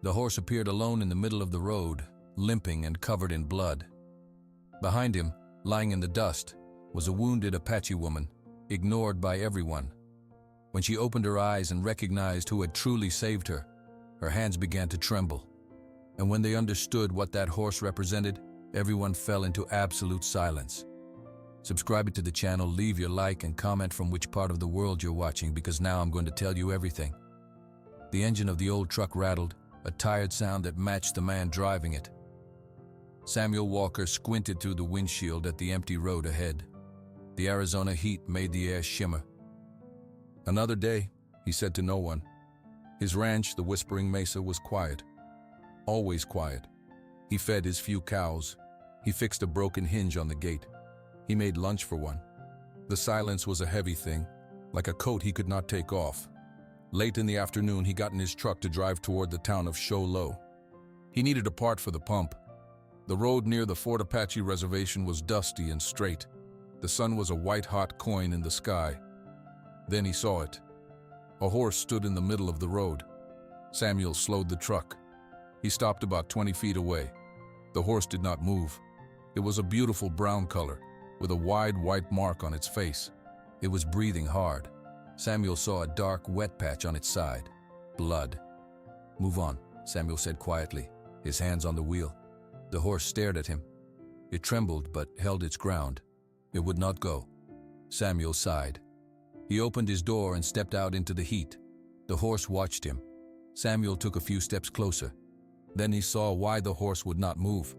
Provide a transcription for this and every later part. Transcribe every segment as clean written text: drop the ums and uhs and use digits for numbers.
The horse appeared alone in the middle of the road, limping and covered in blood. Behind him, lying in the dust, was a wounded Apache woman, ignored by everyone. When she opened her eyes and recognized who had truly saved her, her hands began to tremble. And when they understood what that horse represented, everyone fell into absolute silence. Subscribe to the channel, leave your like and comment from which part of the world you're watching, because now I'm going to tell you everything. The engine of the old truck rattled, a tired sound that matched the man driving it. Samuel Walker squinted through the windshield at the empty road ahead. The Arizona heat made the air shimmer. Another day, he said to no one. His ranch, the Whispering Mesa, was quiet. Always quiet. He fed his few cows. He fixed a broken hinge on the gate. He made lunch for one. The silence was a heavy thing, like a coat he could not take off. Late in the afternoon, he got in his truck to drive toward the town of Show Low. He needed a part for the pump. The road near the Fort Apache reservation was dusty and straight. The sun was a white-hot coin in the sky. Then he saw it. A horse stood in the middle of the road. Samuel slowed the truck. He stopped about 20 feet away. The horse did not move. It was a beautiful brown color, with a wide white mark on its face. It was breathing hard. Samuel saw a dark, wet patch on its side. Blood. "Move on," Samuel said quietly, his hands on the wheel. The horse stared at him. It trembled but held its ground. It would not go. Samuel sighed. He opened his door and stepped out into the heat. The horse watched him. Samuel took a few steps closer. Then he saw why the horse would not move.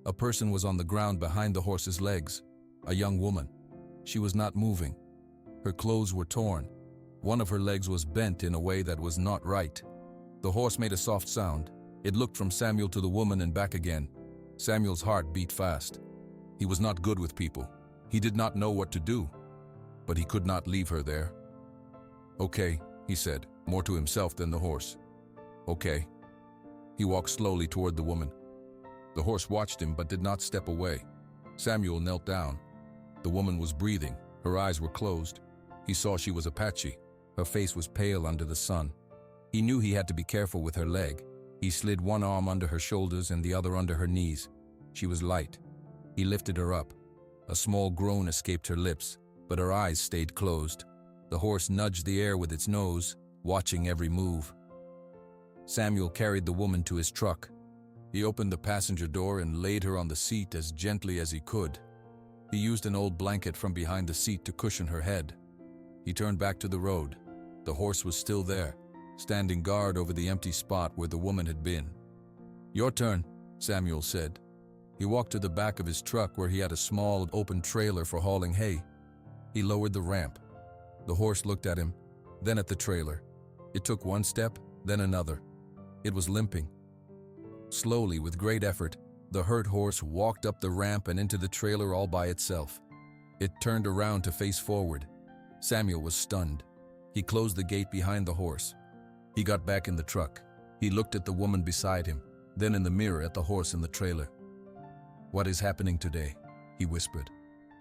A person was on the ground behind the horse's legs. A young woman. She was not moving. Her clothes were torn. One of her legs was bent in a way that was not right. The horse made a soft sound. It looked from Samuel to the woman and back again. Samuel's heart beat fast. He was not good with people. He did not know what to do, but he could not leave her there. "Okay," he said, more to himself than the horse. "Okay." He walked slowly toward the woman. The horse watched him but did not step away. Samuel knelt down. The woman was breathing. Her eyes were closed. He saw she was Apache. Her face was pale under the sun. He knew he had to be careful with her leg. He slid one arm under her shoulders and the other under her knees. She was light. He lifted her up. A small groan escaped her lips, but her eyes stayed closed. The horse nudged the air with its nose, watching every move. Samuel carried the woman to his truck. He opened the passenger door and laid her on the seat as gently as he could. He used an old blanket from behind the seat to cushion her head. He turned back to the road. The horse was still there, standing guard over the empty spot where the woman had been. "Your turn," Samuel said. He walked to the back of his truck where he had a small open trailer for hauling hay. He lowered the ramp. The horse looked at him, then at the trailer. It took one step, then another. It was limping. Slowly, with great effort, the hurt horse walked up the ramp and into the trailer all by itself. It turned around to face forward. Samuel was stunned. He closed the gate behind the horse. He got back in the truck. He looked at the woman beside him, then in the mirror at the horse in the trailer. "What is happening today?" he whispered.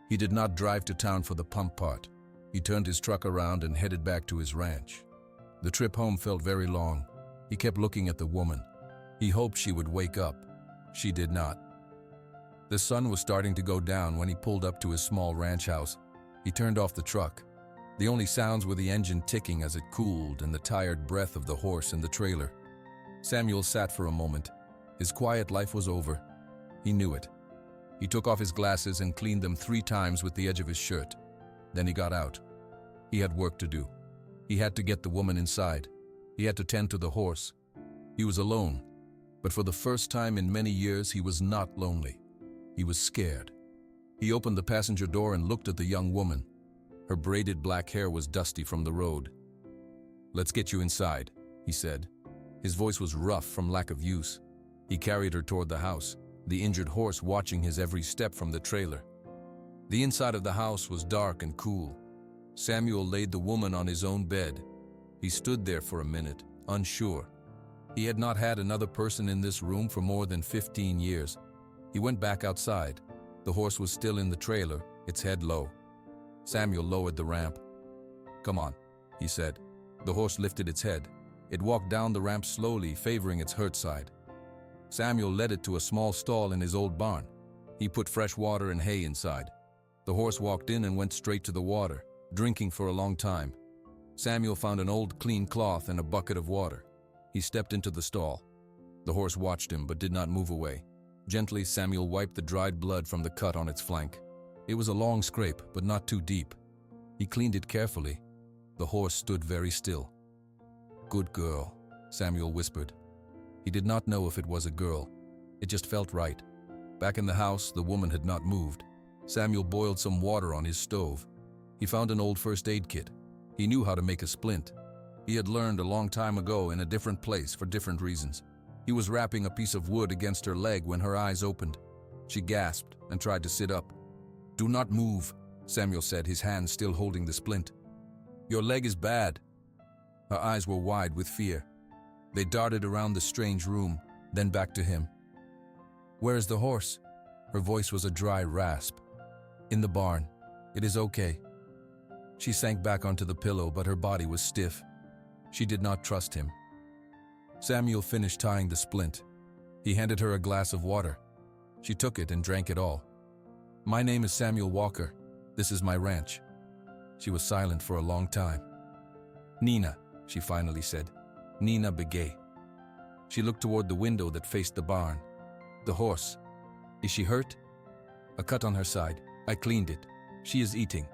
He did not drive to town for the pump part. He turned his truck around and headed back to his ranch. The trip home felt very long. He kept looking at the woman. He hoped she would wake up. She did not. The sun was starting to go down when he pulled up to his small ranch house. He turned off the truck. The only sounds were the engine ticking as it cooled and the tired breath of the horse in the trailer. Samuel sat for a moment. His quiet life was over. He knew it. He took off his glasses and cleaned them 3 times with the edge of his shirt. Then he got out. He had work to do. He had to get the woman inside. He had to tend to the horse. He was alone, but for the first time in many years he was not lonely. He was scared. He opened the passenger door and looked at the young woman. Her braided black hair was dusty from the road. "Let's get you inside," he said. His voice was rough from lack of use. He carried her toward the house, the injured horse watching his every step from the trailer. The inside of the house was dark and cool. Samuel laid the woman on his own bed. He stood there for a minute, unsure. He had not had another person in this room for more than 15 years. He went back outside. The horse was still in the trailer, its head low. Samuel lowered the ramp. "Come on," he said. The horse lifted its head. It walked down the ramp slowly, favoring its hurt side. Samuel led it to a small stall in his old barn. He put fresh water and hay inside. The horse walked in and went straight to the water, drinking for a long time. Samuel found an old clean cloth and a bucket of water. He stepped into the stall. The horse watched him but did not move away. Gently, Samuel wiped the dried blood from the cut on its flank. It was a long scrape, but not too deep. He cleaned it carefully. The horse stood very still. "Good girl," Samuel whispered. He did not know if it was a girl. It just felt right. Back in the house, the woman had not moved. Samuel boiled some water on his stove. He found an old first aid kit. He knew how to make a splint. He had learned a long time ago in a different place for different reasons. He was wrapping a piece of wood against her leg when her eyes opened. She gasped and tried to sit up. "Do not move," Samuel said, his hand still holding the splint. "Your leg is bad." Her eyes were wide with fear. They darted around the strange room, then back to him. "Where is the horse?" Her voice was a dry rasp. "In the barn. It is okay." She sank back onto the pillow, but her body was stiff. She did not trust him. Samuel finished tying the splint. He handed her a glass of water. She took it and drank it all. "My name is Samuel Walker. This is my ranch." She was silent for a long time. "Nina," she finally said. "Nina Begay." She looked toward the window that faced the barn. "The horse. Is she hurt?" "A cut on her side. I cleaned it. She is eating."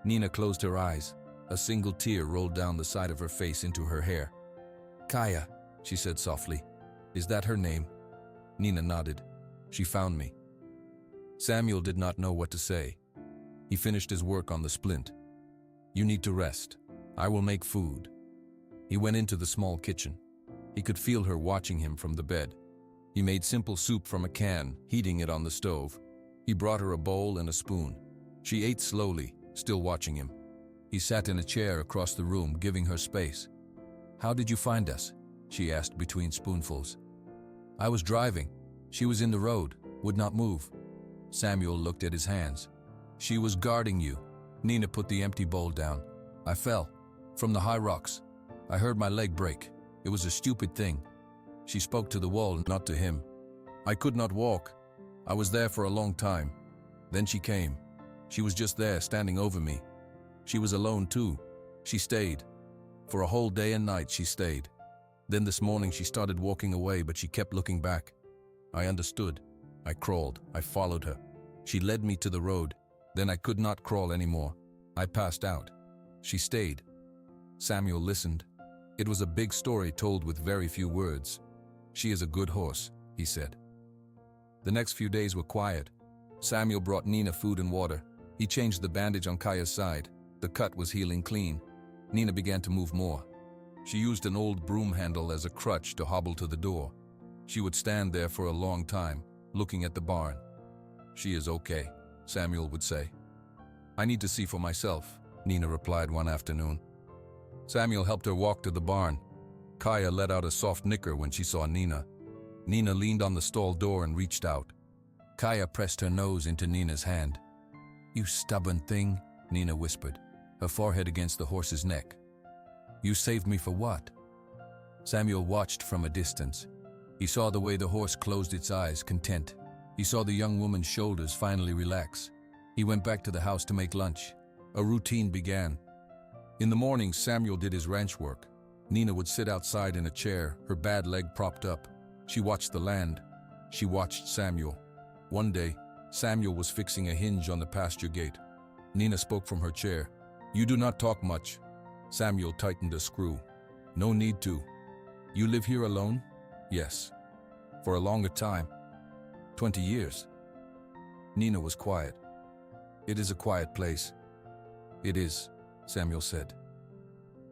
Nina closed her eyes. A single tear rolled down the side of her face into her hair. "Kaya," she said softly. "Is that her name?" Nina nodded. "She found me." Samuel did not know what to say. He finished his work on the splint. "You need to rest. I will make food." He went into the small kitchen. He could feel her watching him from the bed. He made simple soup from a can, heating it on the stove. He brought her a bowl and a spoon. She ate slowly, still watching him. He sat in a chair across the room, giving her space. "How did you find us?" she asked between spoonfuls. "I was driving. She was in the road, would not move." Samuel looked at his hands. "She was guarding you." Nina put the empty bowl down. "I fell. From the high rocks. I heard my leg break. It was a stupid thing." She spoke to the wall, not to him. "I could not walk. I was there for a long time. Then she came. She was just there, standing over me. She was alone too. She stayed. For a whole day and night she stayed. Then this morning she started walking away, but she kept looking back. I understood. I crawled. I followed her. She led me to the road. Then I could not crawl anymore. I passed out. She stayed." Samuel listened. It was a big story told with very few words. "She is a good horse," he said. The next few days were quiet. Samuel brought Nina food and water. He changed the bandage on Kaya's side. The cut was healing clean. Nina began to move more. She used an old broom handle as a crutch to hobble to the door. She would stand there for a long time, looking at the barn. "She is okay," Samuel would say. "I need to see for myself," Nina replied one afternoon. Samuel helped her walk to the barn. Kaya let out a soft nicker when she saw Nina. Nina leaned on the stall door and reached out. Kaya pressed her nose into Nina's hand. "You stubborn thing," Nina whispered, her forehead against the horse's neck. "You saved me for what?" Samuel watched from a distance. He saw the way the horse closed its eyes, content. He saw the young woman's shoulders finally relax. He went back to the house to make lunch. A routine began. In the morning, Samuel did his ranch work. Nina would sit outside in a chair, her bad leg propped up. She watched the land. She watched Samuel. One day, Samuel was fixing a hinge on the pasture gate. Nina spoke from her chair. "You do not talk much." Samuel tightened a screw. "No need to." "You live here alone?" "Yes." "For a longer time?" 20 years. Nina was quiet. "It is a quiet place." "It is," Samuel said.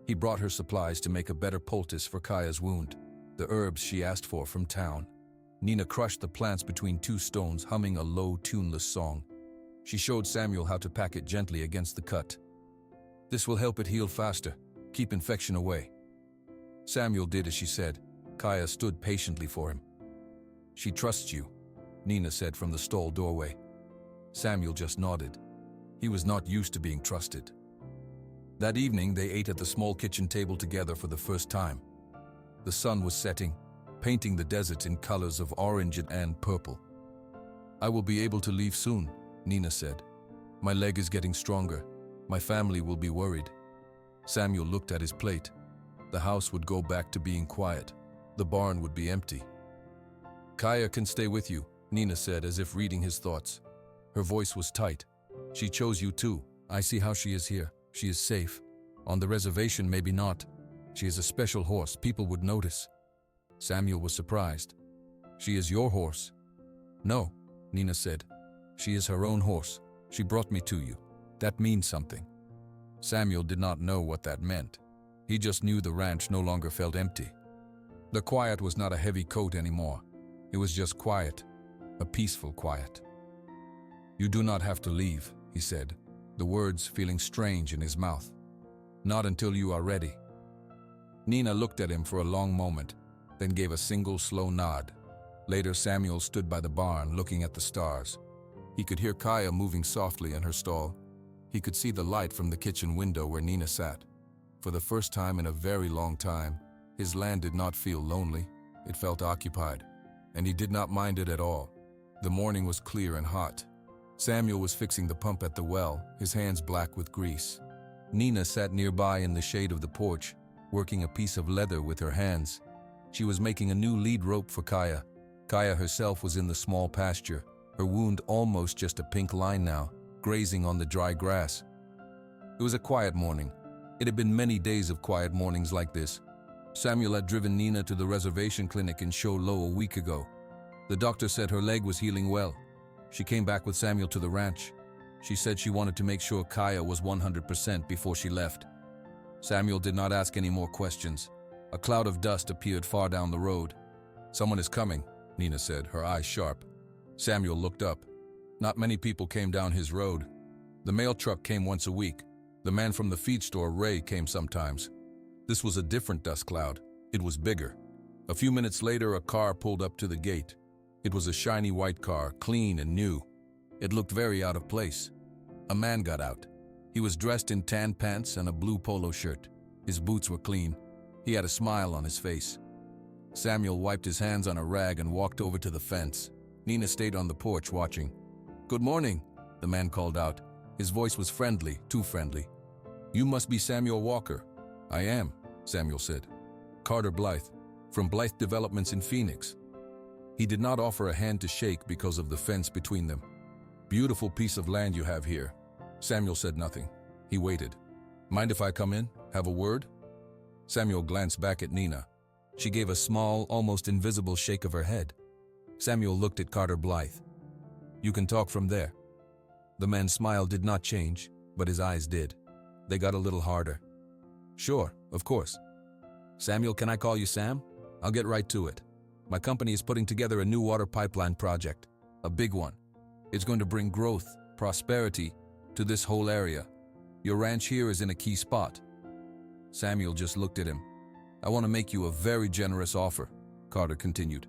He brought her supplies to make a better poultice for Kaya's wound, the herbs she asked for from town. Nina crushed the plants between two stones, humming a low, tuneless song. She showed Samuel how to pack it gently against the cut. "This will help it heal faster. Keep infection away." Samuel did as she said. Kaya stood patiently for him. "She trusts you," Nina said from the stall doorway. Samuel just nodded. He was not used to being trusted. That evening, they ate at the small kitchen table together for the first time. The sun was setting, painting the desert in colors of orange and purple. "I will be able to leave soon," Nina said. "My leg is getting stronger. My family will be worried." Samuel looked at his plate. The house would go back to being quiet. The barn would be empty. "Kaya can stay with you," Nina said, as if reading his thoughts. Her voice was tight. "She chose you too. I see how she is here. She is safe. On the reservation, maybe not. She is a special horse. People would notice." Samuel was surprised. "She is your horse?" "No," Nina said. "She is her own horse. She brought me to you. That means something." Samuel did not know what that meant. He just knew the ranch no longer felt empty. The quiet was not a heavy coat anymore. It was just quiet, a peaceful quiet. "You do not have to leave," he said, the words feeling strange in his mouth. "Not until you are ready." Nina looked at him for a long moment, then gave a single slow nod. Later, Samuel stood by the barn looking at the stars. He could hear Kaya moving softly in her stall. He could see the light from the kitchen window where Nina sat. For the first time in a very long time, his land did not feel lonely. It felt occupied, and he did not mind it at all. The morning was clear and hot. Samuel was fixing the pump at the well, his hands black with grease. Nina sat nearby in the shade of the porch, working a piece of leather with her hands. She was making a new lead rope for Kaya. Kaya herself was in the small pasture, her wound almost just a pink line now, grazing on the dry grass. It was a quiet morning. It had been many days of quiet mornings like this. Samuel had driven Nina to the reservation clinic in Show Low a week ago. The doctor said her leg was healing well. She came back with Samuel to the ranch. She said she wanted to make sure Kaya was 100% before she left. Samuel did not ask any more questions. A cloud of dust appeared far down the road. "Someone is coming," Nina said, her eyes sharp. Samuel looked up. Not many people came down his road. The mail truck came once a week. The man from the feed store, Ray, came sometimes. This was a different dust cloud. It was bigger. A few minutes later, a car pulled up to the gate. It was a shiny white car, clean and new. It looked very out of place. A man got out. He was dressed in tan pants and a blue polo shirt. His boots were clean. He had a smile on his face. Samuel wiped his hands on a rag and walked over to the fence. Nina stayed on the porch watching. "Good morning," the man called out. His voice was friendly, too friendly. "You must be Samuel Walker." "I am," Samuel said. "Carter Blythe, from Blythe Developments in Phoenix." He did not offer a hand to shake because of the fence between them. "Beautiful piece of land you have here." Samuel said nothing. He waited. "Mind if I come in? Have a word?" Samuel glanced back at Nina. She gave a small, almost invisible shake of her head. Samuel looked at Carter Blythe. "You can talk from there." The man's smile did not change, but his eyes did. They got a little harder. "Sure, of course." "Samuel, can I call you Sam? I'll get right to it. My company is putting together a new water pipeline project, a big one. It's going to bring growth, prosperity to this whole area. Your ranch here is in a key spot." Samuel just looked at him. "I want to make you a very generous offer," Carter continued.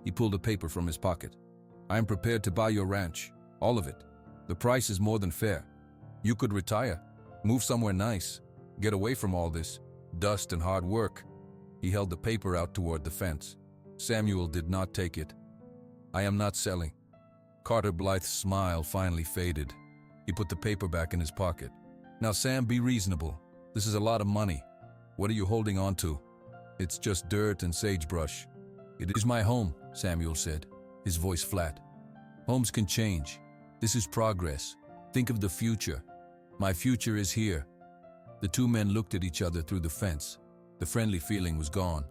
He pulled a paper from his pocket. "I am prepared to buy your ranch, all of it. The price is more than fair. You could retire, move somewhere nice, get away from all this dust and hard work." He held the paper out toward the fence. Samuel did not take it. "I am not selling." Carter Blythe's smile finally faded. He put the paper back in his pocket. "Now, Sam, be reasonable. This is a lot of money. What are you holding on to?" "It's just dirt and sagebrush." "It is my home," Samuel said, his voice flat. "Homes can change. This is progress. Think of the future. My future is here." The two men looked at each other through the fence. The friendly feeling was gone.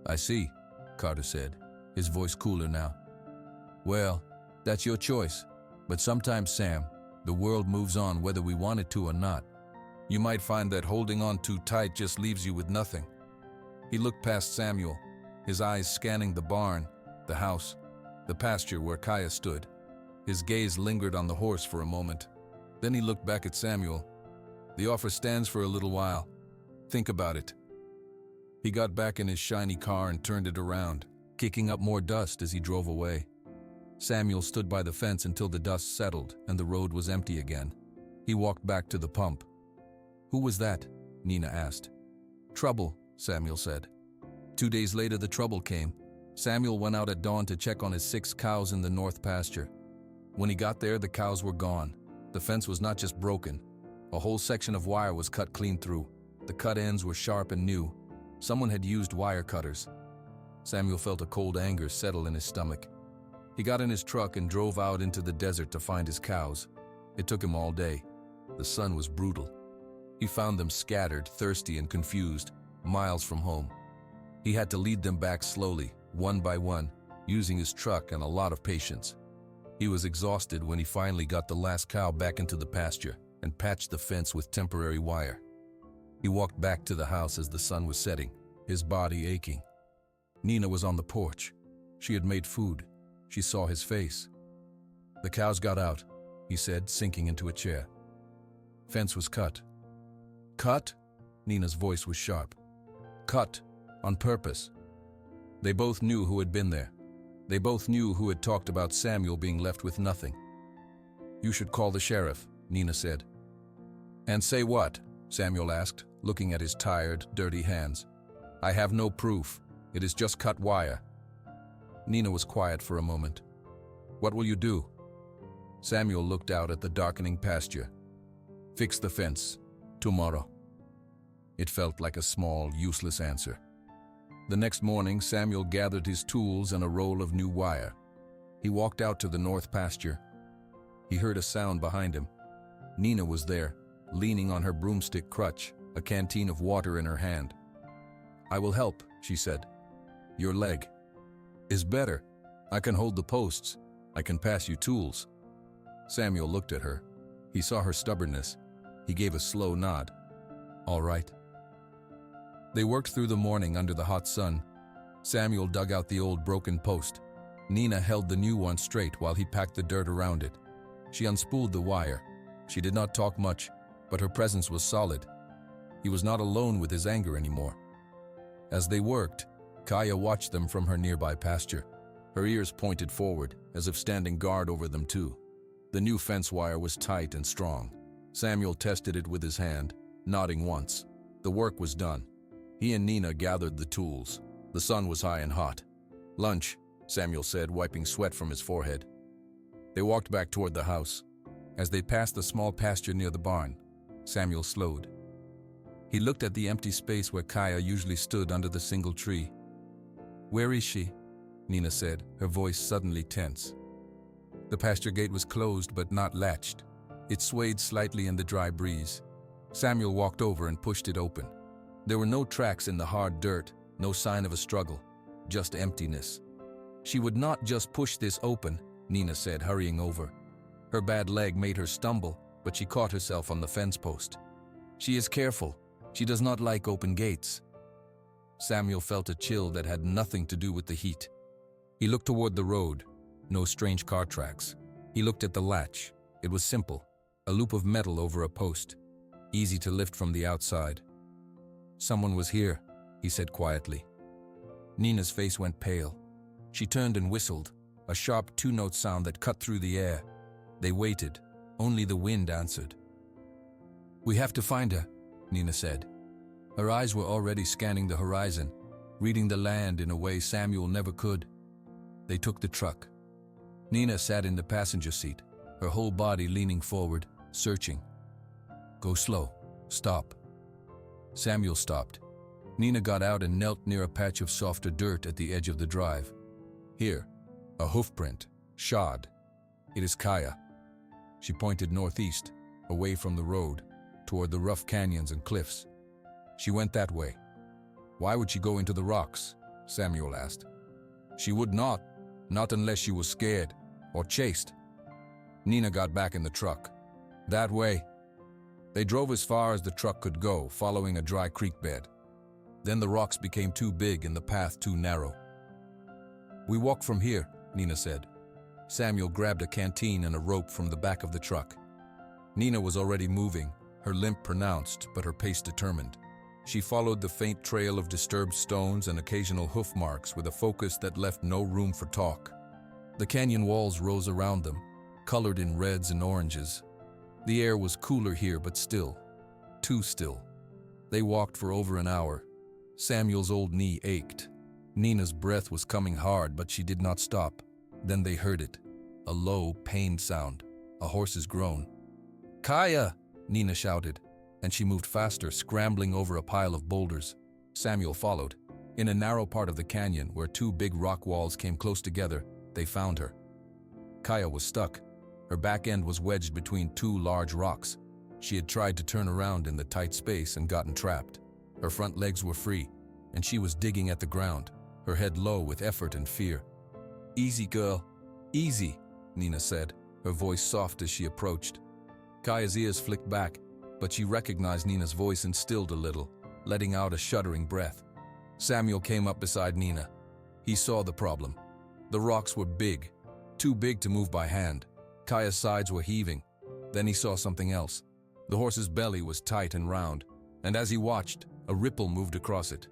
"I see," Carter said, his voice cooler now. "Well, that's your choice. But sometimes, Sam, the world moves on whether we want it to or not. You might find that holding on too tight just leaves you with nothing." He looked past Samuel, his eyes scanning the barn, the house, the pasture where Kaya stood. His gaze lingered on the horse for a moment. Then he looked back at Samuel. "The offer stands for a little while. Think about it." He got back in his shiny car and turned it around, kicking up more dust as he drove away. Samuel stood by the fence until the dust settled and the road was empty again. He walked back to the pump. "Who was that?" Nina asked. "Trouble," Samuel said. 2 days later, the trouble came. Samuel went out at dawn to check on his 6 cows in the north pasture. When he got there, the cows were gone. The fence was not just broken. A whole section of wire was cut clean through. The cut ends were sharp and new. Someone had used wire cutters. Samuel felt a cold anger settle in his stomach. He got in his truck and drove out into the desert to find his cows. It took him all day. The sun was brutal. He found them scattered, thirsty and confused, miles from home. He had to lead them back slowly, one by one, using his truck and a lot of patience. He was exhausted when he finally got the last cow back into the pasture and patched the fence with temporary wire. He walked back to the house as the sun was setting, his body aching. Nina was on the porch. She had made food. She saw his face. "The cows got out," he said, sinking into a chair. "Fence was cut." "Cut?" Nina's voice was sharp. "Cut. On purpose." They both knew who had been there. They both knew who had talked about Samuel being left with nothing. "You should call the sheriff," Nina said. "And say what?" Samuel asked, looking at his tired, dirty hands. "I have no proof. It is just cut wire." Nina was quiet for a moment. "What will you do?" Samuel looked out at the darkening pasture. "Fix the fence. Tomorrow." It felt like a small, useless answer. The next morning, Samuel gathered his tools and a roll of new wire. He walked out to the north pasture. He heard a sound behind him. Nina was there, leaning on her broomstick crutch, a canteen of water in her hand. "I will help," she said. "Your leg is better. I can hold the posts. I can pass you tools." Samuel looked at her. He saw her stubbornness. He gave a slow nod. "All right." They worked through the morning under the hot sun. Samuel dug out the old broken post. Nina held the new one straight while he packed the dirt around it. She unspooled the wire. She did not talk much, but her presence was solid. He was not alone with his anger anymore. As they worked, Kaya watched them from her nearby pasture. Her ears pointed forward, as if standing guard over them too. The new fence wire was tight and strong. Samuel tested it with his hand, nodding once. The work was done. He and Nina gathered the tools. The sun was high and hot. "Lunch," Samuel said, wiping sweat from his forehead. They walked back toward the house. As they passed the small pasture near the barn, Samuel slowed. He looked at the empty space where Kaya usually stood under the single tree. "Where is she?" Nina said, her voice suddenly tense. The pasture gate was closed but not latched. It swayed slightly in the dry breeze. Samuel walked over and pushed it open. There were no tracks in the hard dirt, no sign of a struggle, just emptiness. "She would not just push this open," Nina said, hurrying over. Her bad leg made her stumble, but she caught herself on the fence post. "She is careful. She does not like open gates." Samuel felt a chill that had nothing to do with the heat. He looked toward the road. No strange car tracks. He looked at the latch. It was simple, a loop of metal over a post, easy to lift from the outside. "Someone was here," he said quietly. Nina's face went pale. She turned and whistled, a sharp 2-note sound that cut through the air. They waited. Only the wind answered. "We have to find her," Nina said. Her eyes were already scanning the horizon, reading the land in a way Samuel never could. They took the truck. Nina sat in the passenger seat, her whole body leaning forward, searching. "Go slow. Stop." Samuel stopped. Nina got out and knelt near a patch of softer dirt at the edge of the drive. "Here, a hoof print, shod. It is Kaya." She pointed northeast, away from the road, toward the rough canyons and cliffs. "She went that way." "Why would she go into the rocks?" Samuel asked. "She would not unless she was scared or chased." Nina got back in the truck. "That way." They drove as far as the truck could go, following a dry creek bed. Then the rocks became too big and the path too narrow. "We walk from here," Nina said. Samuel grabbed a canteen and a rope from the back of the truck. Nina was already moving, her limp pronounced but her pace determined. She followed the faint trail of disturbed stones and occasional hoof marks with a focus that left no room for talk. The canyon walls rose around them, colored in reds and oranges. The air was cooler here, but still, too still. They walked for over an hour. Samuel's old knee ached. Nina's breath was coming hard, but she did not stop. Then they heard it. A low, pained sound. A horse's groan. "Kaya!" Nina shouted, and she moved faster, scrambling over a pile of boulders. Samuel followed. In a narrow part of the canyon, where two big rock walls came close together, they found her. Kaya was stuck. Her back end was wedged between two large rocks. She had tried to turn around in the tight space and gotten trapped. Her front legs were free, and she was digging at the ground, her head low with effort and fear. "Easy, girl. Easy," Nina said, her voice soft as she approached. Kaya's ears flicked back, but she recognized Nina's voice and stilled a little, letting out a shuddering breath. Samuel came up beside Nina. He saw the problem. The rocks were big, too big to move by hand. Kaya's sides were heaving. Then he saw something else. The horse's belly was tight and round, and as he watched, a ripple moved across it.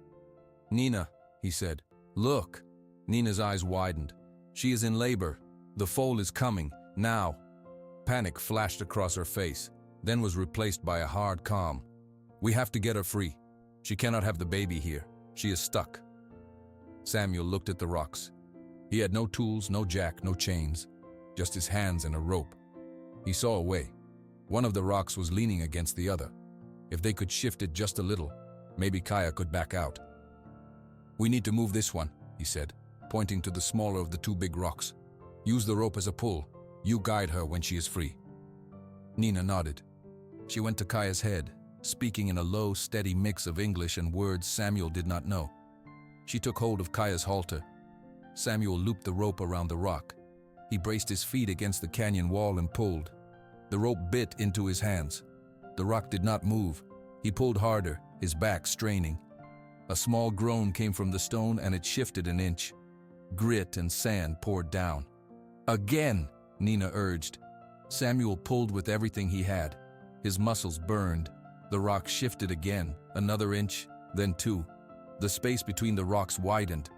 "Nina," he said, "look." Nina's eyes widened. "She is in labor. The foal is coming, now." Panic flashed across her face, then was replaced by a hard calm. "We have to get her free. She cannot have the baby here. She is stuck." Samuel looked at the rocks. He had no tools, no jack, no chains, just his hands and a rope. He saw a way. One of the rocks was leaning against the other. If they could shift it just a little, maybe Kaya could back out. "We need to move this one," he said, pointing to the smaller of the two big rocks. "Use the rope as a pull. You guide her when she is free." Nina nodded. She went to Kaya's head, speaking in a low, steady mix of English and words Samuel did not know. She took hold of Kaya's halter. Samuel looped the rope around the rock. He braced his feet against the canyon wall and pulled. The rope bit into his hands. The rock did not move. He pulled harder, his back straining. A small groan came from the stone and it shifted an inch. Grit and sand poured down. "Again," Nina urged. Samuel pulled with everything he had. His muscles burned. The rock shifted again, another inch, then two. The space between the rocks widened.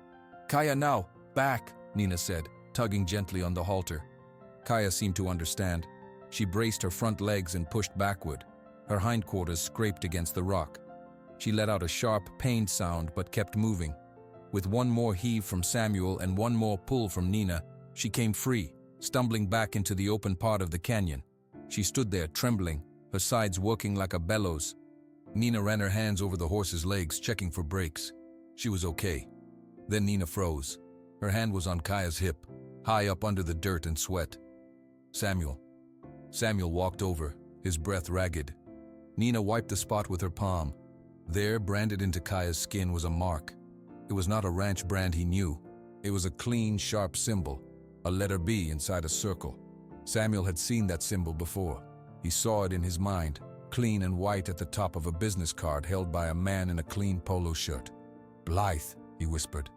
"Kaya now, back," Nina said, tugging gently on the halter. Kaya seemed to understand. She braced her front legs and pushed backward. Her hindquarters scraped against the rock. She let out a sharp, pained sound but kept moving. With one more heave from Samuel and one more pull from Nina, she came free, stumbling back into the open part of the canyon. She stood there, trembling, her sides working like a bellows. Nina ran her hands over the horse's legs, checking for breaks. She was okay. Then Nina froze. Her hand was on Kaya's hip, high up under the dirt and sweat. "Samuel." Samuel walked over, his breath ragged. Nina wiped the spot with her palm. There, branded into Kaya's skin, was a mark. It was not a ranch brand he knew. It was a clean, sharp symbol, a letter B inside a circle. Samuel had seen that symbol before. He saw it in his mind, clean and white at the top of a business card held by a man in a clean polo shirt. "Blythe," he whispered.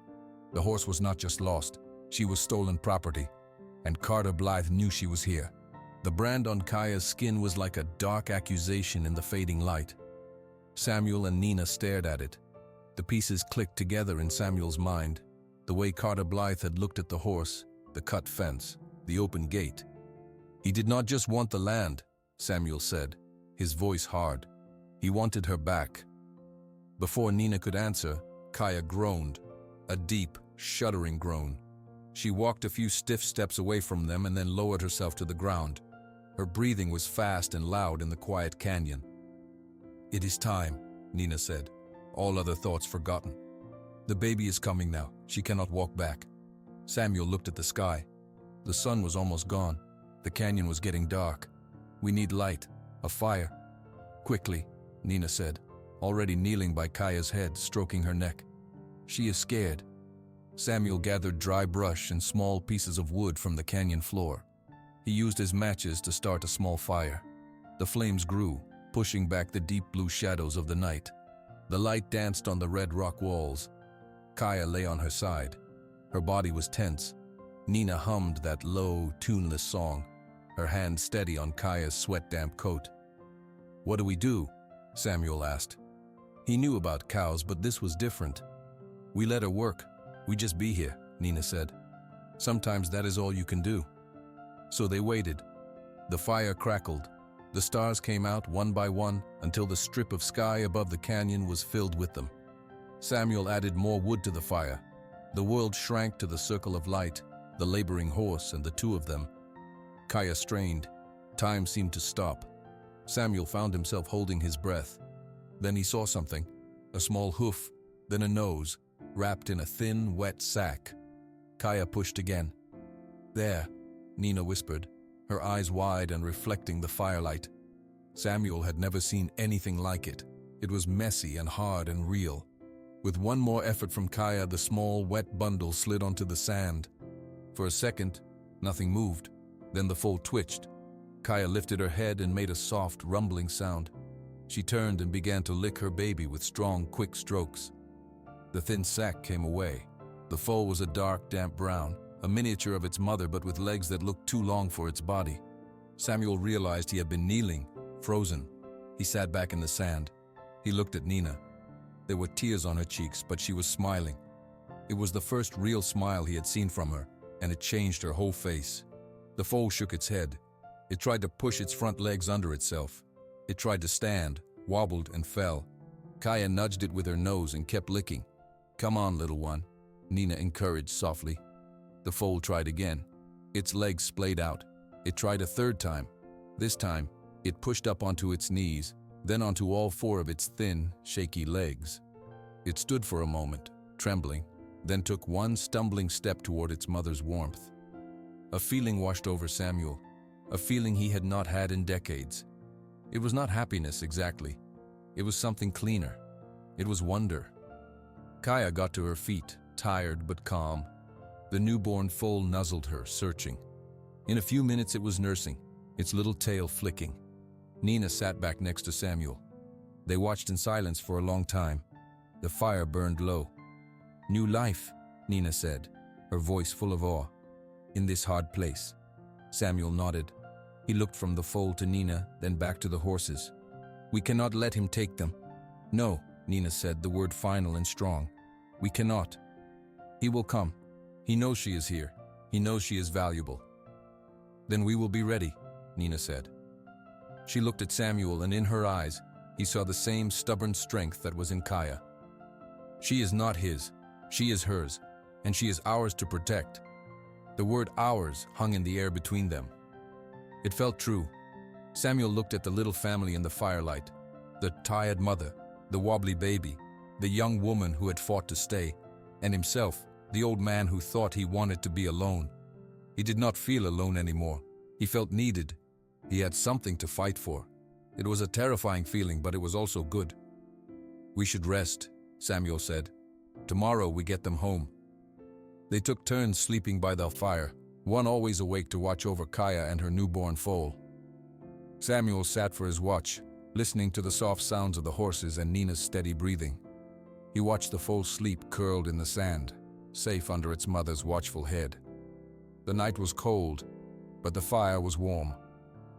The horse was not just lost, she was stolen property, and Carter Blythe knew she was here. The brand on Kaya's skin was like a dark accusation in the fading light. Samuel and Nina stared at it. The pieces clicked together in Samuel's mind, the way Carter Blythe had looked at the horse, the cut fence, the open gate. He did not just want the land, Samuel said, his voice hard. He wanted her back. Before Nina could answer, Kaya groaned, a deep, shuddering groan. She walked a few stiff steps away from them and then lowered herself to the ground. Her breathing was fast and loud in the quiet canyon. "It is time," Nina said, all other thoughts forgotten. "The baby is coming now. She cannot walk back." Samuel looked at the sky. The sun was almost gone. The canyon was getting dark. "We need light, a fire." "Quickly," Nina said, already kneeling by Kaya's head, stroking her neck. "She is scared." Samuel gathered dry brush and small pieces of wood from the canyon floor. He used his matches to start a small fire. The flames grew, pushing back the deep blue shadows of the night. The light danced on the red rock walls. Kaya lay on her side. Her body was tense. Nina hummed that low, tuneless song, her hand steady on Kaya's sweat-damp coat. "What do we do?" Samuel asked. He knew about cows, but this was different. "We let her work. We just be here," Nina said. "Sometimes that is all you can do." So they waited. The fire crackled. The stars came out one by one until the strip of sky above the canyon was filled with them. Samuel added more wood to the fire. The world shrank to the circle of light, the laboring horse and the two of them. Kaya strained. Time seemed to stop. Samuel found himself holding his breath. Then he saw something, a small hoof, then a nose, wrapped in a thin, wet sack. Kaya pushed again. "There," Nina whispered, her eyes wide and reflecting the firelight. Samuel had never seen anything like it. It was messy and hard and real. With one more effort from Kaya, the small, wet bundle slid onto the sand. For a second, nothing moved. Then the foal twitched. Kaya lifted her head and made a soft, rumbling sound. She turned and began to lick her baby with strong, quick strokes. The thin sack came away. The foal was a dark, damp brown, a miniature of its mother but with legs that looked too long for its body. Samuel realized he had been kneeling, frozen. He sat back in the sand. He looked at Nina. There were tears on her cheeks, but she was smiling. It was the first real smile he had seen from her, and it changed her whole face. The foal shook its head. It tried to push its front legs under itself. It tried to stand, wobbled, and fell. Kaya nudged it with her nose and kept licking. "Come on, little one," Nina encouraged softly. The foal tried again. Its legs splayed out. It tried a third time. This time, it pushed up onto its knees, then onto all four of its thin, shaky legs. It stood for a moment, trembling, then took one stumbling step toward its mother's warmth. A feeling washed over Samuel, a feeling he had not had in decades. It was not happiness exactly. It was something cleaner. It was wonder. Kaya got to her feet, tired but calm. The newborn foal nuzzled her, searching. In a few minutes it was nursing, its little tail flicking. Nina sat back next to Samuel. They watched in silence for a long time. The fire burned low. "New life," Nina said, her voice full of awe. "In this hard place." Samuel nodded. He looked from the foal to Nina, then back to the horses. "We cannot let him take them." "No," Nina said, the word final and strong. "We cannot. He will come. He knows she is here. He knows she is valuable." "Then we will be ready," Nina said. She looked at Samuel, and in her eyes, he saw the same stubborn strength that was in Kaya. She is not his. She is hers, and she is ours to protect. The word ours hung in the air between them. It felt true. Samuel looked at the little family in the firelight, the tired mother, the wobbly baby, the young woman who had fought to stay, and himself, the old man who thought he wanted to be alone. He did not feel alone anymore. He felt needed. He had something to fight for. It was a terrifying feeling, but it was also good. "We should rest," Samuel said. "Tomorrow we get them home." They took turns sleeping by the fire, one always awake to watch over Kaya and her newborn foal. Samuel sat for his watch, listening to the soft sounds of the horses and Nina's steady breathing. He watched the foal sleep curled in the sand, safe under its mother's watchful head. The night was cold, but the fire was warm.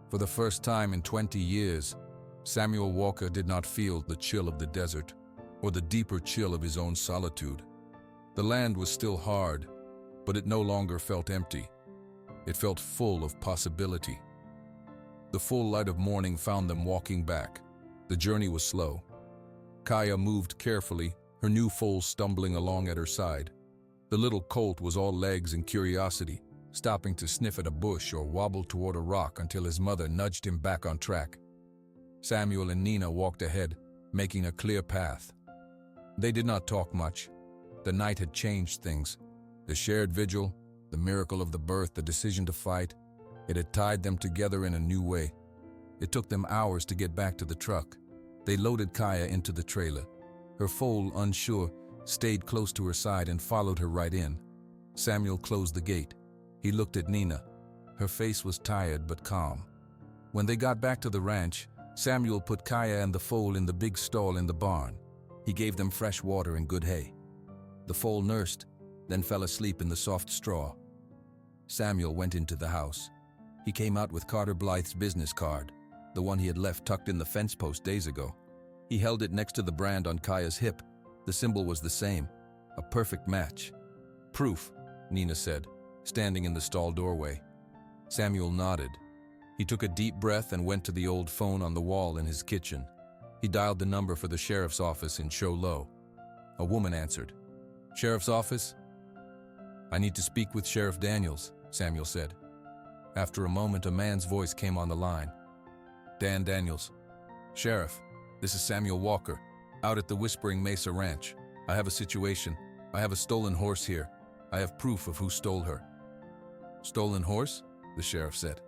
For the first time in 20 years, Samuel Walker did not feel the chill of the desert or the deeper chill of his own solitude. The land was still hard, but it no longer felt empty. It felt full of possibility. The full light of morning found them walking back. The journey was slow. Kaya moved carefully, her new foal stumbling along at her side. The little colt was all legs and curiosity, stopping to sniff at a bush or wobble toward a rock until his mother nudged him back on track. Samuel and Nina walked ahead, making a clear path. They did not talk much. The night had changed things. The shared vigil, the miracle of the birth, the decision to fight, it had tied them together in a new way. It took them hours to get back to the truck. They loaded Kaya into the trailer. Her foal, unsure, stayed close to her side and followed her right in. Samuel closed the gate. He looked at Nina. Her face was tired but calm. When they got back to the ranch, Samuel put Kaya and the foal in the big stall in the barn. He gave them fresh water and good hay. The foal nursed, then fell asleep in the soft straw. Samuel went into the house. He came out with Carter Blythe's business card, the one he had left tucked in the fence post days ago. He held it next to the brand on Kaya's hip. The symbol was the same, a perfect match. "Proof," Nina said, standing in the stall doorway. Samuel nodded. He took a deep breath and went to the old phone on the wall in his kitchen. He dialed the number for the sheriff's office in Show Low. A woman answered. "Sheriff's office?" "I need to speak with Sheriff Daniels," Samuel said. After a moment, a man's voice came on the line. "Dan Daniels." "Sheriff, this is Samuel Walker, out at the Whispering Mesa Ranch. I have a situation. I have a stolen horse here. I have proof of who stole her." "Stolen horse?" the sheriff said.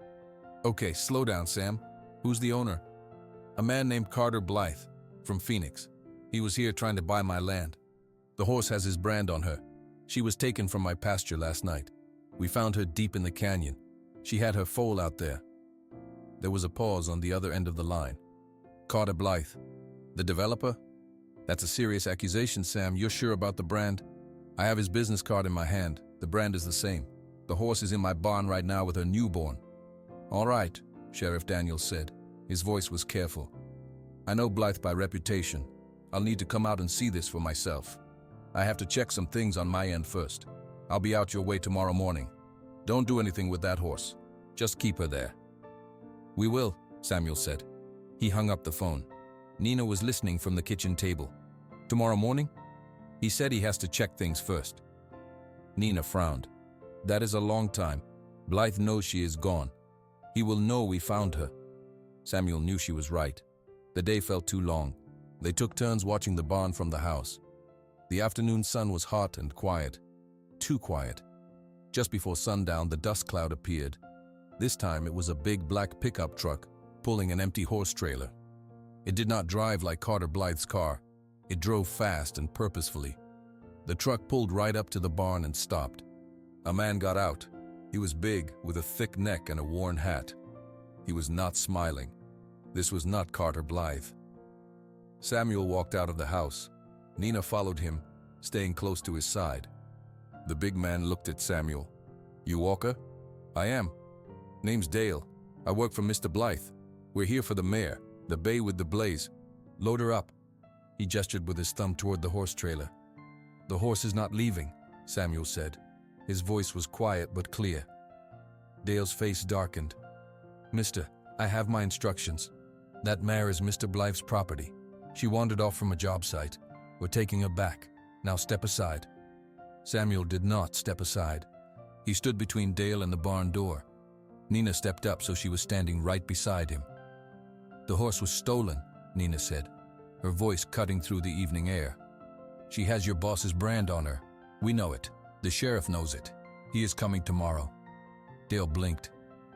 "Okay, slow down, Sam. Who's the owner?" "A man named Carter Blythe, from Phoenix. He was here trying to buy my land. The horse has his brand on her. She was taken from my pasture last night. We found her deep in the canyon. She had her foal out there." There was a pause on the other end of the line. "Carter Blythe, the developer? That's a serious accusation, Sam. You're sure about the brand?" "I have his business card in my hand. The brand is the same. The horse is in my barn right now with her newborn." "All right," Sheriff Daniels said. His voice was careful. "I know Blythe by reputation. I'll need to come out and see this for myself. I have to check some things on my end first. I'll be out your way tomorrow morning. Don't do anything with that horse. Just keep her there." "We will," Samuel said. He hung up the phone. Nina was listening from the kitchen table. "Tomorrow morning?" "He said he has to check things first." Nina frowned. "That is a long time. Blythe knows she is gone. He will know we found her." Samuel knew she was right. The day felt too long. They took turns watching the barn from the house. The afternoon sun was hot and quiet. Too quiet. Just before sundown, the dust cloud appeared. This time it was a big black pickup truck pulling an empty horse trailer. It did not drive like Carter Blythe's car. It drove fast and purposefully. The truck pulled right up to the barn and stopped. A man got out. He was big, with a thick neck and a worn hat. He was not smiling. This was not Carter Blythe. Samuel walked out of the house. Nina followed him, staying close to his side. The big man looked at Samuel. "You Walker?" "I am. Name's Dale. I work for Mr. Blythe. We're here for the mare, the bay with the blaze. Load her up." He gestured with his thumb toward the horse trailer. "The horse is not leaving," Samuel said. His voice was quiet but clear. Dale's face darkened. "Mister, I have my instructions. That mare is Mr. Blythe's property. She wandered off from a job site. We're taking her back. Now step aside." Samuel did not step aside. He stood between Dale and the barn door. Nina stepped up so she was standing right beside him. "The horse was stolen," Nina said, her voice cutting through the evening air. "She has your boss's brand on her. We know it. The sheriff knows it. He is coming tomorrow." Dale blinked.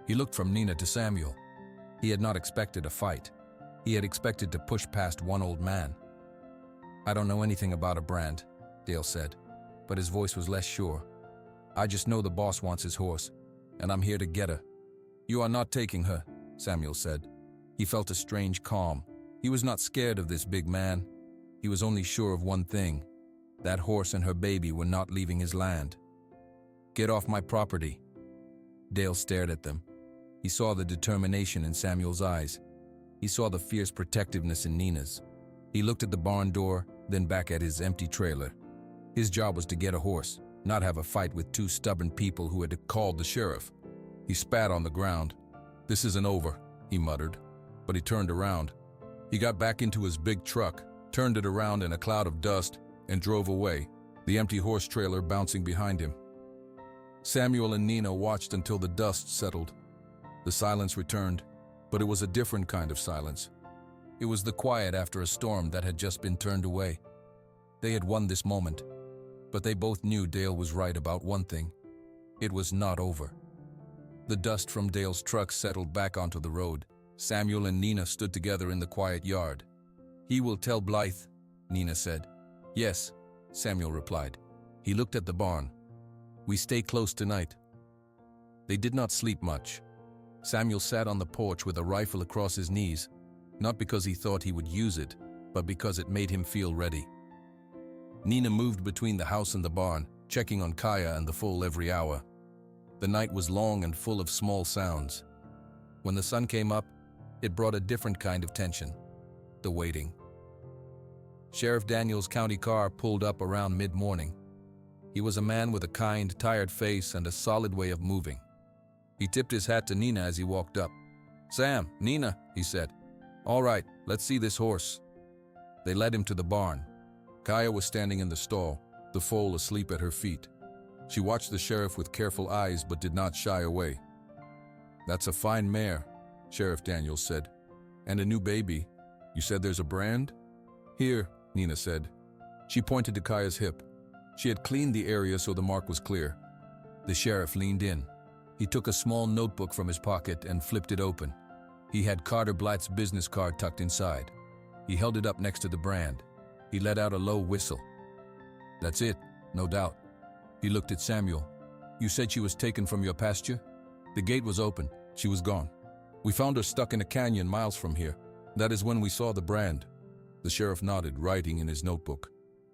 He looked from Nina to Samuel. He had not expected a fight. He had expected to push past one old man. "I don't know anything about a brand," Dale said, but his voice was less sure. "I just know the boss wants his horse, and I'm here to get her." "You are not taking her," Samuel said. He felt a strange calm. He was not scared of this big man. He was only sure of one thing. That horse and her baby were not leaving his land. "Get off my property." Dale stared at them. He saw the determination in Samuel's eyes. He saw the fierce protectiveness in Nina's. He looked at the barn door, then back at his empty trailer. His job was to get a horse, not have a fight with two stubborn people who had called the sheriff. He spat on the ground. "This isn't over," he muttered, but he turned around. He got back into his big truck, turned it around in a cloud of dust, and drove away, the empty horse trailer bouncing behind him. Samuel and Nina watched until the dust settled. The silence returned, but it was a different kind of silence. It was the quiet after a storm that had just been turned away. They had won this moment, but they both knew Dale was right about one thing. It was not over. The dust from Dale's truck settled back onto the road. Samuel and Nina stood together in the quiet yard. "He will tell Blythe," Nina said. "Yes," Samuel replied. He looked at the barn. "We stay close tonight." They did not sleep much. Samuel sat on the porch with a rifle across his knees, not because he thought he would use it, but because it made him feel ready. Nina moved between the house and the barn, checking on Kaya and the foal every hour. The night was long and full of small sounds. When the sun came up, it brought a different kind of tension, the waiting. Sheriff Daniels' county car pulled up around mid-morning. He was a man with a kind, tired face and a solid way of moving. He tipped his hat to Nina as he walked up. "Sam, Nina," he said. "All right, let's see this horse." They led him to the barn. Kaya was standing in the stall, the foal asleep at her feet. She watched the sheriff with careful eyes but did not shy away. "That's a fine mare," Sheriff Daniels said. "And a new baby. You said there's a brand?" "Here," Nina said. She pointed to Kaya's hip. She had cleaned the area so the mark was clear. The sheriff leaned in. He took a small notebook from his pocket and flipped it open. He had Carter Blythe's business card tucked inside. He held it up next to the brand. He let out a low whistle. "That's it, no doubt." He looked at Samuel. "You said she was taken from your pasture?" "The gate was open. She was gone. We found her stuck in a canyon miles from here. That is when we saw the brand." The sheriff nodded, writing in his notebook.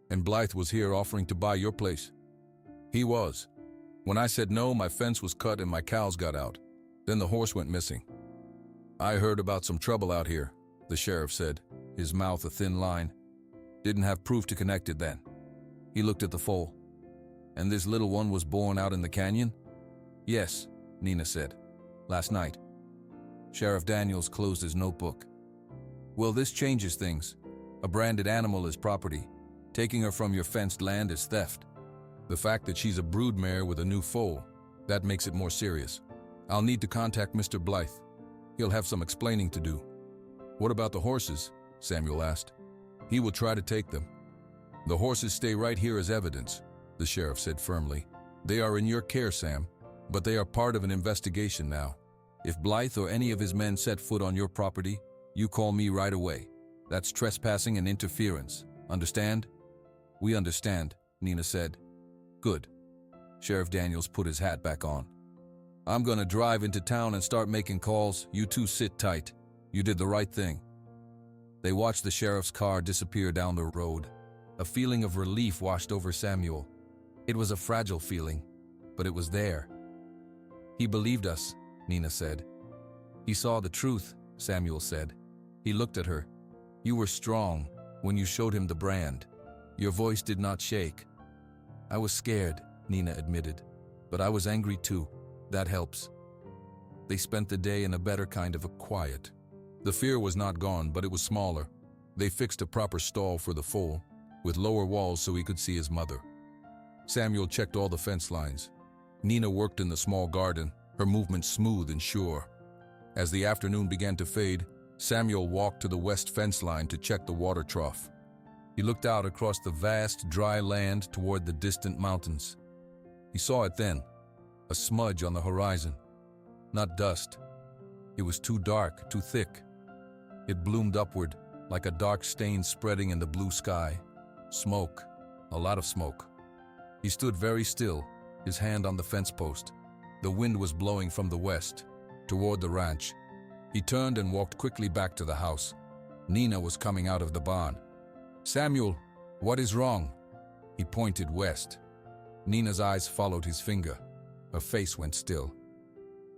"And Blythe was here offering to buy your place?" "He was. When I said no, my fence was cut and my cows got out. Then the horse went missing." "I heard about some trouble out here," the sheriff said, his mouth a thin line. "Didn't have proof to connect it then." He looked at the foal. "And this little one was born out in the canyon?" "Yes," Nina said. "Last night." Sheriff Daniels closed his notebook. "Well, this changes things. A branded animal is property. Taking her from your fenced land is theft. The fact that she's a broodmare with a new foal, that makes it more serious. I'll need to contact Mr. Blythe. He'll have some explaining to do." "What about the horses?" Samuel asked. "He will try to take them." "The horses stay right here as evidence," the sheriff said firmly. "They are in your care, Sam, but they are part of an investigation now. If Blythe or any of his men set foot on your property, you call me right away. That's trespassing and interference. Understand?" "We understand," Nina said. "Good." Sheriff Daniels put his hat back on. "I'm gonna drive into town and start making calls. You two sit tight. You did the right thing." They watched the sheriff's car disappear down the road. A feeling of relief washed over Samuel. It was a fragile feeling, but it was there. "He believed us," Nina said. "He saw the truth," Samuel said. He looked at her. "You were strong when you showed him the brand. Your voice did not shake." "I was scared," Nina admitted, "but I was angry too. That helps." They spent the day in a better kind of a quiet. The fear was not gone, but it was smaller. They fixed a proper stall for the foal, with lower walls so he could see his mother. Samuel checked all the fence lines. Nina worked in the small garden, her movements smooth and sure. As the afternoon began to fade, Samuel walked to the west fence line to check the water trough. He looked out across the vast, dry land toward the distant mountains. He saw it then, a smudge on the horizon. Not dust. It was too dark, too thick. It bloomed upward, like a dark stain spreading in the blue sky. Smoke. A lot of smoke. He stood very still, his hand on the fence post. The wind was blowing from the west, toward the ranch. He turned and walked quickly back to the house. Nina was coming out of the barn. "Samuel, what is wrong?" He pointed west. Nina's eyes followed his finger. Her face went still.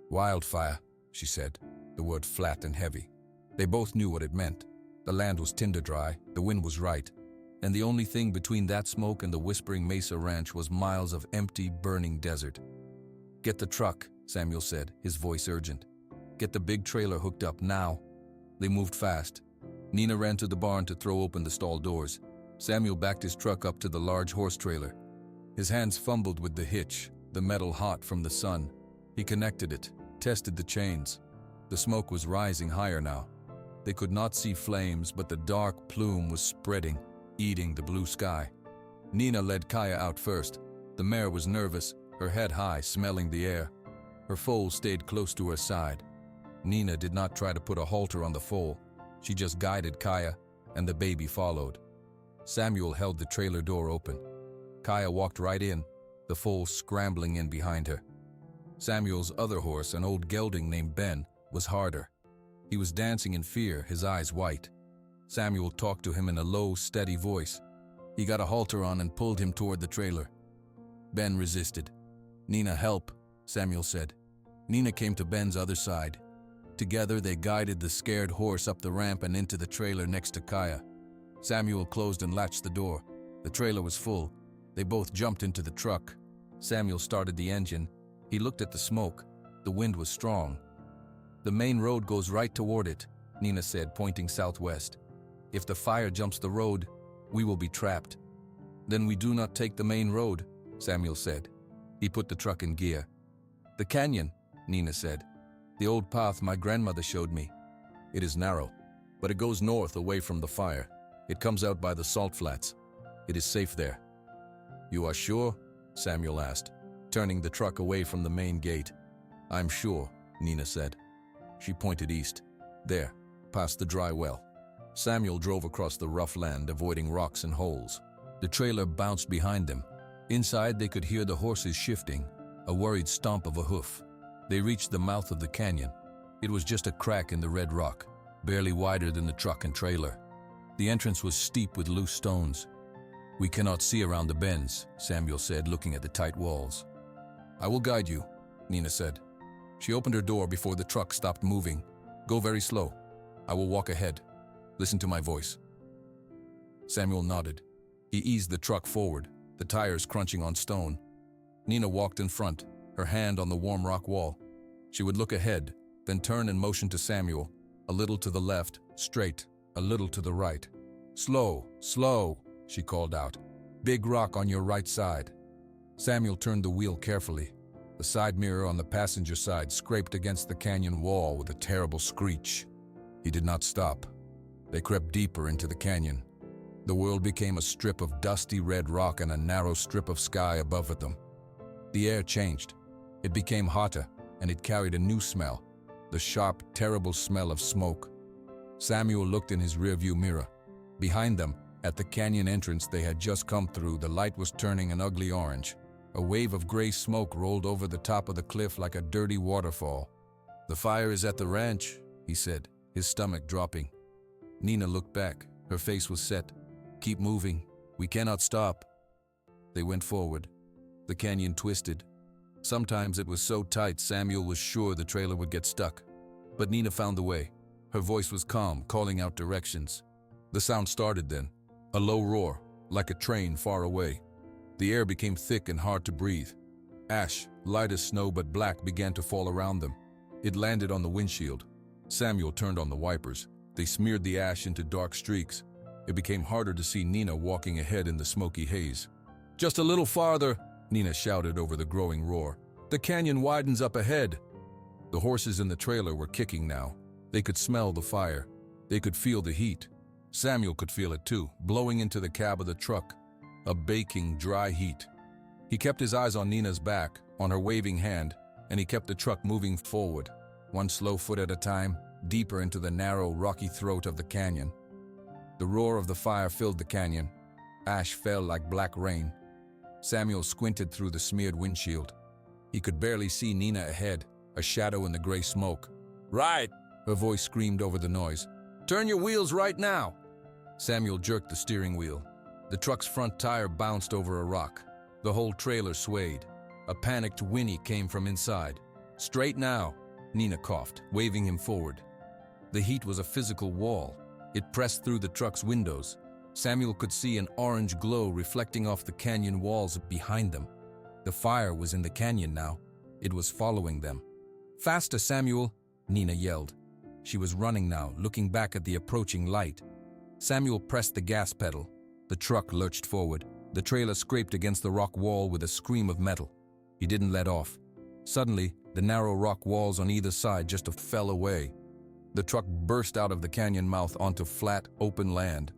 "Wildfire," she said, the word flat and heavy. They both knew what it meant. The land was tinder dry, the wind was right, and the only thing between that smoke and the Whispering Mesa Ranch was miles of empty, burning desert. "Get the truck," Samuel said, his voice urgent. "Get the big trailer hooked up now." They moved fast. Nina ran to the barn to throw open the stall doors. Samuel backed his truck up to the large horse trailer. His hands fumbled with the hitch, the metal hot from the sun. He connected it, tested the chains. The smoke was rising higher now. They could not see flames, but the dark plume was spreading, eating the blue sky. Nina led Kaya out first. The mare was nervous, her head high, smelling the air. Her foal stayed close to her side. Nina did not try to put a halter on the foal. She just guided Kaya, and the baby followed. Samuel held the trailer door open. Kaya walked right in, the foal scrambling in behind her. Samuel's other horse, an old gelding named Ben, was harder. He was dancing in fear, his eyes white. Samuel talked to him in a low, steady voice. He got a halter on and pulled him toward the trailer. Ben resisted. "Nina, help," Samuel said. Nina came to Ben's other side. Together they guided the scared horse up the ramp and into the trailer next to Kaya. Samuel closed and latched the door. The trailer was full. They both jumped into the truck. Samuel started the engine. He looked at the smoke. The wind was strong. "The main road goes right toward it," Nina said, pointing southwest. "If the fire jumps the road, we will be trapped." "Then we do not take the main road," Samuel said. He put the truck in gear. "The canyon," Nina said. "The old path my grandmother showed me. It is narrow, but it goes north away from the fire. It comes out by the salt flats. It is safe there." "You are sure?" Samuel asked, turning the truck away from the main gate. "I'm sure," Nina said. She pointed east. "There, past the dry well." Samuel drove across the rough land, avoiding rocks and holes. The trailer bounced behind them. Inside, they could hear the horses shifting, a worried stomp of a hoof. They reached the mouth of the canyon. It was just a crack in the red rock, barely wider than the truck and trailer. The entrance was steep with loose stones. "We cannot see around the bends," Samuel said, looking at the tight walls. "I will guide you," Nina said. She opened her door before the truck stopped moving. "Go very slow. I will walk ahead. Listen to my voice." Samuel nodded. He eased the truck forward, the tires crunching on stone. Nina walked in front, her hand on the warm rock wall. She would look ahead, then turn and motion to Samuel, a little to the left, straight, a little to the right. "Slow, slow," she called out. "Big rock on your right side." Samuel turned the wheel carefully. The side mirror on the passenger side scraped against the canyon wall with a terrible screech. He did not stop. They crept deeper into the canyon. The world became a strip of dusty red rock and a narrow strip of sky above them. The air changed. It became hotter, and it carried a new smell, the sharp, terrible smell of smoke. Samuel looked in his rearview mirror. Behind them, at the canyon entrance they had just come through, the light was turning an ugly orange. A wave of gray smoke rolled over the top of the cliff like a dirty waterfall. "The fire is at the ranch," he said, his stomach dropping. Nina looked back. Her face was set. "Keep moving. We cannot stop." They went forward. The canyon twisted. Sometimes it was so tight Samuel was sure the trailer would get stuck. But Nina found the way. Her voice was calm, calling out directions. The sound started then, a low roar, like a train far away. The air became thick and hard to breathe. Ash, light as snow but black, began to fall around them. It landed on the windshield. Samuel turned on the wipers. They smeared the ash into dark streaks. It became harder to see Nina walking ahead in the smoky haze. "Just a little farther," Nina shouted over the growing roar. "The canyon widens up ahead." The horses in the trailer were kicking now. They could smell the fire. They could feel the heat. Samuel could feel it too, blowing into the cab of the truck. A baking, dry heat. He kept his eyes on Nina's back, on her waving hand, and he kept the truck moving forward, one slow foot at a time, deeper into the narrow, rocky throat of the canyon. The roar of the fire filled the canyon. Ash fell like black rain. Samuel squinted through the smeared windshield. He could barely see Nina ahead, a shadow in the gray smoke. "Right!" her voice screamed over the noise. "Turn your wheels right now!" Samuel jerked the steering wheel. The truck's front tire bounced over a rock. The whole trailer swayed. A panicked whinny came from inside. "Straight now," Nina coughed, waving him forward. The heat was a physical wall. It pressed through the truck's windows. Samuel could see an orange glow reflecting off the canyon walls behind them. The fire was in the canyon now. It was following them. "Faster, Samuel!" Nina yelled. She was running now, looking back at the approaching light. Samuel pressed the gas pedal. The truck lurched forward. The trailer scraped against the rock wall with a scream of metal. He didn't let off. Suddenly, the narrow rock walls on either side just fell away. The truck burst out of the canyon mouth onto flat, open land.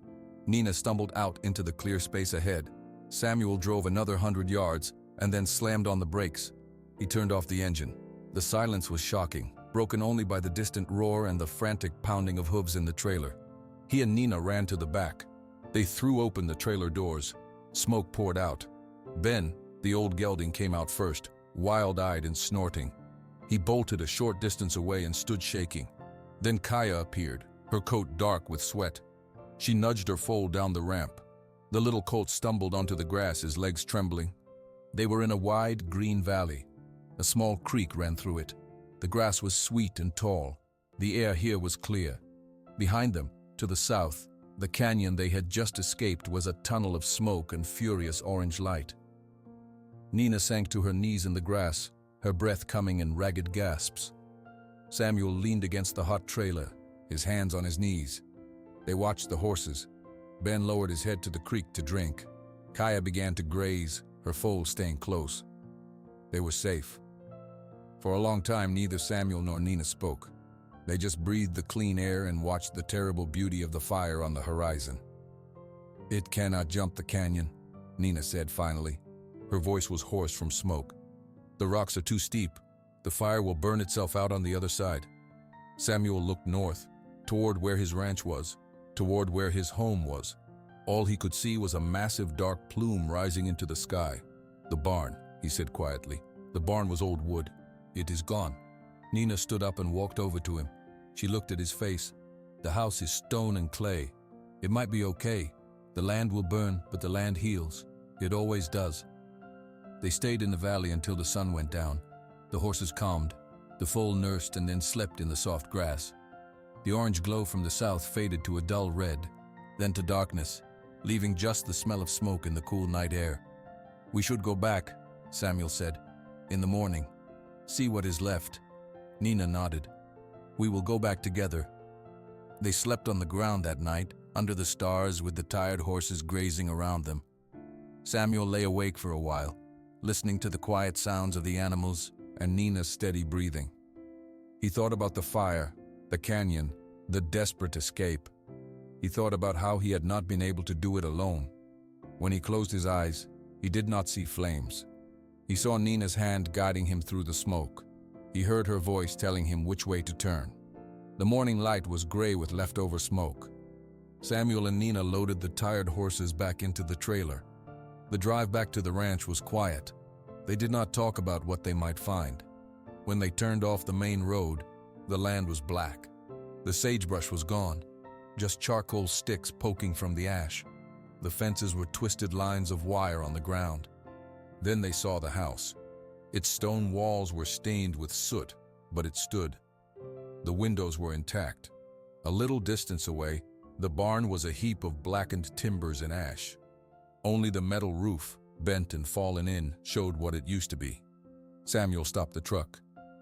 Nina stumbled out into the clear space ahead. Samuel drove another 100 yards and then slammed on the brakes. He turned off the engine. The silence was shocking, broken only by the distant roar and the frantic pounding of hooves in the trailer. He and Nina ran to the back. They threw open the trailer doors. Smoke poured out. Ben, the old gelding, came out first, wild-eyed and snorting. He bolted a short distance away and stood shaking. Then Kaya appeared, her coat dark with sweat. She nudged her foal down the ramp. The little colt stumbled onto the grass, his legs trembling. They were in a wide, green valley. A small creek ran through it. The grass was sweet and tall. The air here was clear. Behind them, to the south, the canyon they had just escaped was a tunnel of smoke and furious orange light. Nina sank to her knees in the grass, her breath coming in ragged gasps. Samuel leaned against the hot trailer, his hands on his knees. They watched the horses. Ben lowered his head to the creek to drink. Kaya began to graze, her foal staying close. They were safe. For a long time, neither Samuel nor Nina spoke. They just breathed the clean air and watched the terrible beauty of the fire on the horizon. "It cannot jump the canyon," Nina said finally. Her voice was hoarse from smoke. "The rocks are too steep. The fire will burn itself out on the other side." Samuel looked north, toward where his ranch was, toward where his home was. All he could see was a massive dark plume rising into the sky. "The barn," he said quietly. "The barn was old wood. It is gone." Nina stood up and walked over to him. She looked at his face. "The house is stone and clay. It might be okay. The land will burn, but the land heals. It always does." They stayed in the valley until the sun went down. The horses calmed. The foal nursed and then slept in the soft grass. The orange glow from the south faded to a dull red, then to darkness, leaving just the smell of smoke in the cool night air. "We should go back," Samuel said. "In the morning. See what is left." Nina nodded. "We will go back together." They slept on the ground that night, under the stars with the tired horses grazing around them. Samuel lay awake for a while, listening to the quiet sounds of the animals and Nina's steady breathing. He thought about the fire, the canyon, the desperate escape. He thought about how he had not been able to do it alone. When he closed his eyes, he did not see flames. He saw Nina's hand guiding him through the smoke. He heard her voice telling him which way to turn. The morning light was gray with leftover smoke. Samuel and Nina loaded the tired horses back into the trailer. The drive back to the ranch was quiet. They did not talk about what they might find. When they turned off the main road, the land was black. The sagebrush was gone, just charcoal sticks poking from the ash. The fences were twisted lines of wire on the ground. Then they saw the house. Its stone walls were stained with soot, but it stood. The windows were intact. A little distance away, the barn was a heap of blackened timbers and ash. Only the metal roof, bent and fallen in, showed what it used to be. Samuel stopped the truck.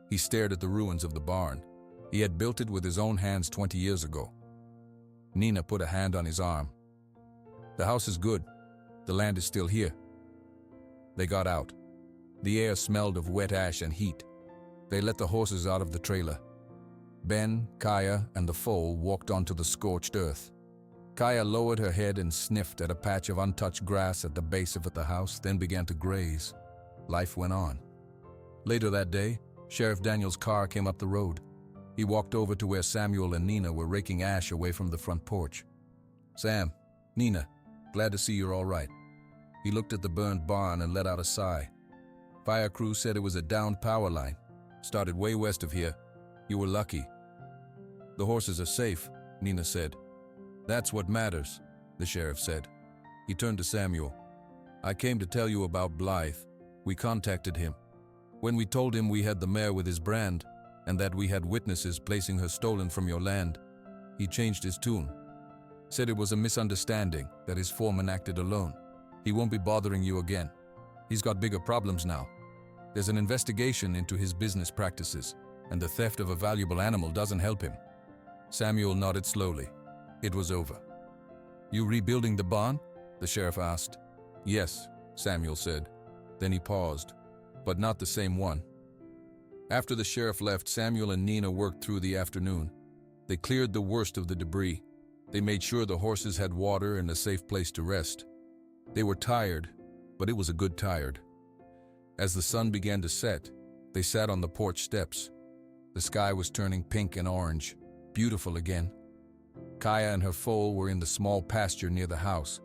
He stared at the ruins of the barn. He had built it with his own hands 20 years ago. Nina put a hand on his arm. "The house is good. The land is still here." They got out. The air smelled of wet ash and heat. They let the horses out of the trailer. Ben, Kaya, and the foal walked onto the scorched earth. Kaya lowered her head and sniffed at a patch of untouched grass at the base of the house, then began to graze. Life went on. Later that day, Sheriff Daniel's car came up the road. He walked over to where Samuel and Nina were raking ash away from the front porch. "Sam, Nina, glad to see you're all right." He looked at the burned barn and let out a sigh. "Fire crew said it was a downed power line. Started way west of here. You were lucky." "The horses are safe," Nina said. "That's what matters," the sheriff said. He turned to Samuel. "I came to tell you about Blythe. We contacted him. When we told him we had the mare with his brand, and that we had witnesses placing her stolen from your land, he changed his tune. Said it was a misunderstanding, that his foreman acted alone. He won't be bothering you again. He's got bigger problems now. There's an investigation into his business practices, and the theft of a valuable animal doesn't help him." Samuel nodded slowly. It was over. "You rebuilding the barn?" the sheriff asked. "Yes," Samuel said. Then he paused. "But not the same one." After the sheriff left, Samuel and Nina worked through the afternoon. They cleared the worst of the debris. They made sure the horses had water and a safe place to rest. They were tired, but it was a good tired. As the sun began to set, they sat on the porch steps. The sky was turning pink and orange, beautiful again. Kaya and her foal were in the small pasture near the house.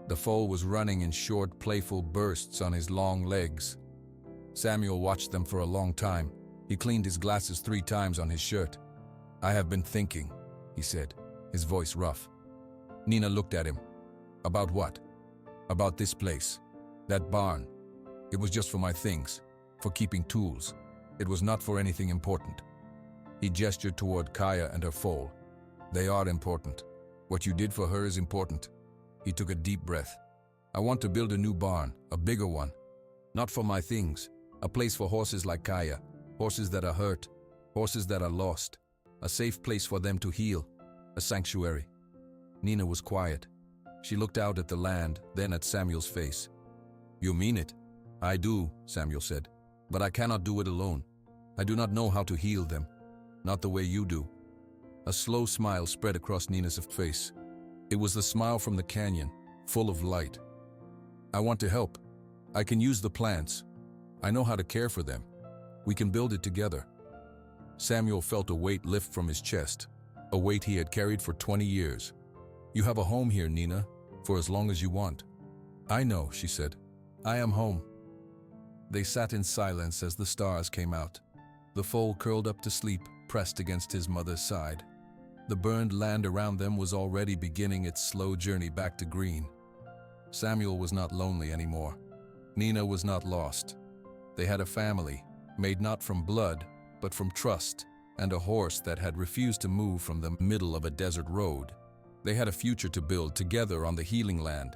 The foal was running in short, playful bursts on his long legs. Samuel watched them for a long time. He cleaned his glasses 3 times on his shirt. "I have been thinking," he said, his voice rough. Nina looked at him. "About what?" "About this place. That barn. It was just for my things, for keeping tools. It was not for anything important." He gestured toward Kaya and her foal. "They are important. What you did for her is important." He took a deep breath. "I want to build a new barn, a bigger one. Not for my things. A place for horses like Kaya, horses that are hurt, horses that are lost. A safe place for them to heal, a sanctuary." Nina was quiet. She looked out at the land, then at Samuel's face. "You mean it?" "I do," Samuel said. But I cannot do it alone. I do not know how to heal them. Not the way you do. A slow smile spread across Nina's face. It was the smile from the canyon, full of light. I want to help. I can use the plants. I know how to care for them. We can build it together. Samuel felt a weight lift from his chest, a weight he had carried for 20 years. You have a home here, Nina, for as long as you want. I know, she said. I am home. They sat in silence as the stars came out. The foal curled up to sleep, pressed against his mother's side. The burned land around them was already beginning its slow journey back to green. Samuel was not lonely anymore. Nina was not lost. They had a family, made not from blood, but from trust, and a horse that had refused to move from the middle of a desert road. They had a future to build together on the healing land,